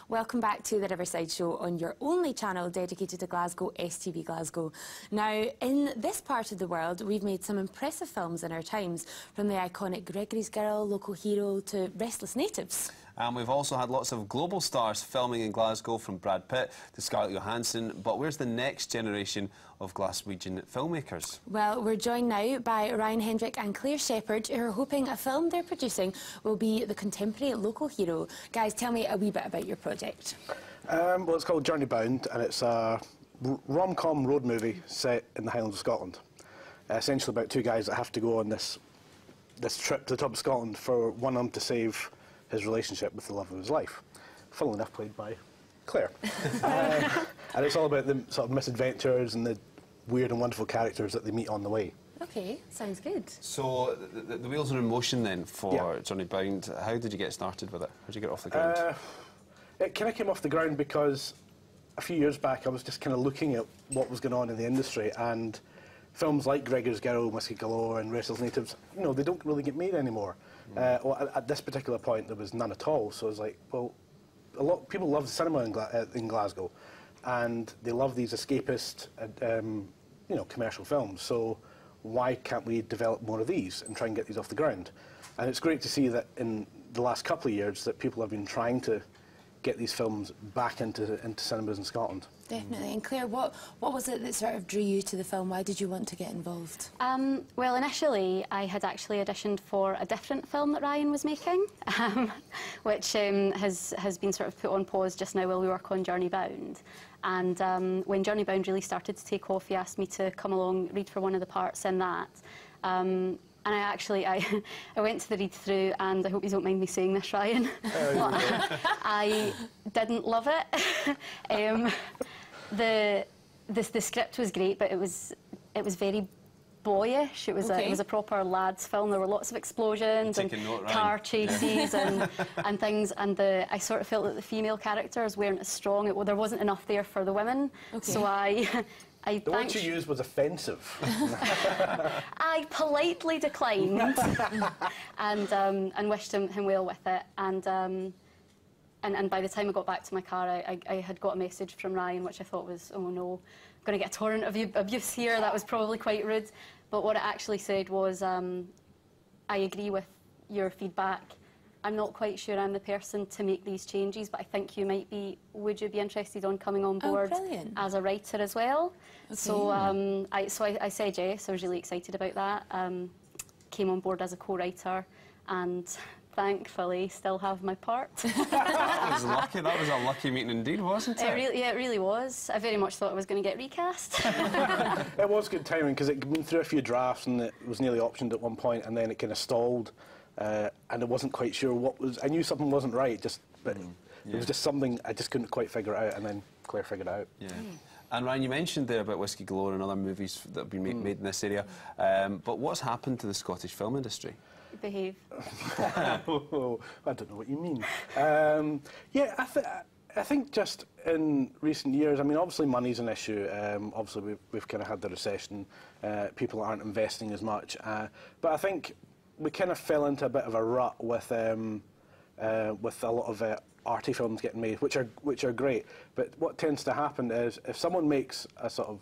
Welcome back to the Riverside show on your only channel dedicated to Glasgow, STV Glasgow. Now, in this part of the world, we've made some impressive films in our times, from the iconic Gregory's Girl, Local Hero to Restless Natives. And we've also had lots of global stars filming in Glasgow, from Brad Pitt to Scarlett Johansson. But where's the next generation of Glaswegian filmmakers? Well, we're joined now by Ryan Hendrick and Clare Sheppard, who are hoping a film they're producing will be the contemporary Local Hero. Guys, tell me a wee bit about your project. Well, it's called Journey Bound, and it's a rom-com road movie set in the Highlands of Scotland. Essentially about two guys that have to go on this trip to the top of Scotland for one of them to save his relationship with the love of his life. Funnily enough, played by Clare. And it's all about the sort of misadventures and the weird and wonderful characters that they meet on the way. OK, sounds good. So, the wheels are in motion then for Journey Bound. How did you get started with it? How did you get off the ground? It kind of came off the ground because a few years back I was just kind of looking at what was going on in the industry, and films like Gregory's Girl, Whiskey Galore and Restless Natives, you know, they don't really get made anymore. Well, at this particular point there was none at all, so I was like, well, a lot of people love cinema in Glasgow, and they love these escapist, you know, commercial films, so why can't we develop more of these and try and get these off the ground? And it's great to see that in the last couple of years that people have been trying to get these films back into cinemas in Scotland. Definitely. And Claire, what was it that sort of drew you to the film? Why did you want to get involved? Well, initially I had actually auditioned for a different film that Ryan was making, which has been sort of put on pause just now while we work on Journey Bound. And when Journey Bound really started to take off, he asked me to come along, read for one of the parts in that. And I went to the read-through, and I hope you don't mind me saying this, Ryan, but I didn't love it. The script was great, but it was very boyish. It was a proper lads' film. There were lots of explosions and car chases and things, and I sort of felt that the female characters weren't as strong. There wasn't enough there for the women, so the word you used was offensive. I politely declined and wished him well with it. And by the time I got back to my car, I had got a message from Ryan, which I thought was, oh no, I'm going to get a torrent of abuse here. That was probably quite rude. But what it actually said was, I agree with your feedback. I'm not quite sure I'm the person to make these changes, but I think you might be. Would you be interested on coming on board as a writer as well? Okay. So, I said yes. I was really excited about that. Came on board as a co-writer, and thankfully still have my part. That was lucky. That was a lucky meeting indeed, wasn't it? It really was. I very much thought I was going to get recast. It was good timing because it went through a few drafts and it was nearly optioned at one point, and then it kind of stalled. And I wasn't quite sure what was. I knew something wasn't right, but it was just something I just couldn't quite figure out, and then Claire figured it out. Yeah. And Ryan, you mentioned there about Whiskey Galore and other movies that have been made in this area, but what's happened to the Scottish film industry? Behave. Oh, I don't know what you mean. Yeah, I think just in recent years, I mean, obviously money's an issue. Obviously we've kind of had the recession. People aren't investing as much, but I think we kind of fell into a bit of a rut with a lot of arty films getting made, which are great. But what tends to happen is if someone makes a sort of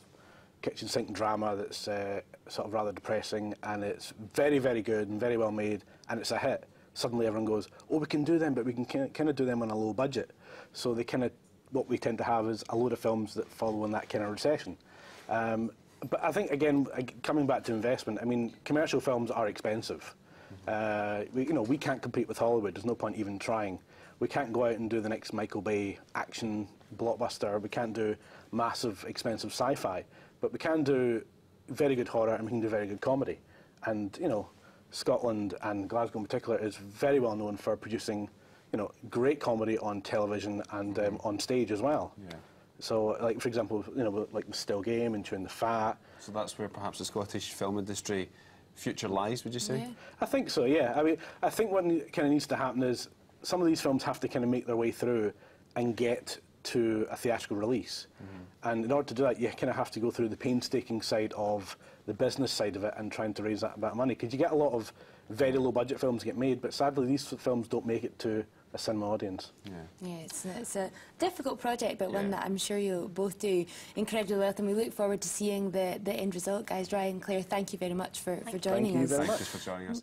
kitchen sink drama that's sort of rather depressing, and it's very, very good and very well made, and it's a hit, suddenly everyone goes, oh, we can do them, but we can kind of do them on a low budget. So they kind of, what we tend to have is a load of films that follow in that kind of recession. But I think, again, coming back to investment, I mean, commercial films are expensive. We can't compete with Hollywood. There's no point even trying. We can't go out and do the next Michael Bay action blockbuster. We can't do massive, expensive sci-fi. But we can do very good horror, and we can do very good comedy. And, you know, Scotland, and Glasgow in particular, is very well known for producing, you know, great comedy on television and on stage as well. Yeah. So, like, for example, you know, like the Still Game and Chewing the Fat. So that's where perhaps the Scottish film industry future lies, would you say? Yeah. I think so, yeah. I mean, I think what kind of needs to happen is some of these films have to kind of make their way through and get to a theatrical release. And in order to do that, you kind of have to go through the painstaking side of the business side of it and trying to raise that amount of money. Because you get a lot of very low budget films get made, but sadly these films don't make it to a cinema audience. Yeah, it's a difficult project, but one that I'm sure you'll both do incredibly well, and we look forward to seeing the end result. Guys, Ryan, Claire, thank you very much for joining us. Thank you very much. Thank you for joining us.